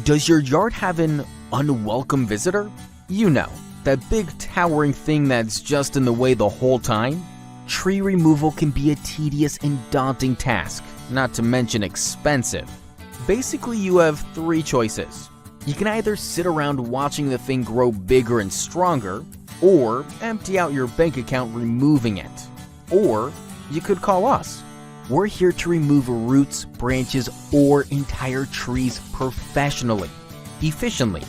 Does your yard have an unwelcome visitor? You know, that big towering thing that's just in the way the whole time? Tree removal can be a tedious and daunting task, not to mention expensive. Basically, you have three choices. You can either sit around watching the thing grow bigger and stronger, or empty out your bank account removing it. Or you could call us. We're here to remove roots, branches, or entire trees professionally, efficiently,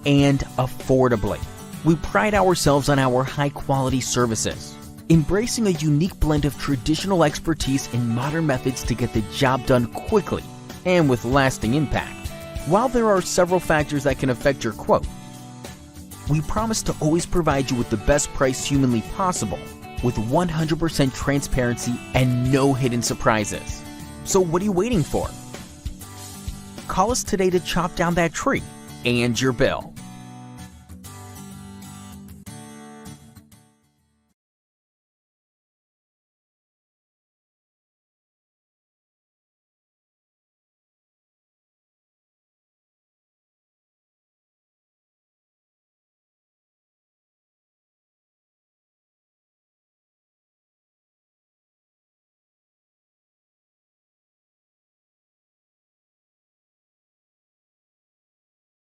and affordably. We pride ourselves on our high-quality services, embracing a unique blend of traditional expertise and modern methods to get the job done quickly and with lasting impact. While there are several factors that can affect your quote, we promise to always provide you with the best price humanly possible, with 100% transparency and no hidden surprises. So what are you waiting for? Call us today to chop down that tree and your bill.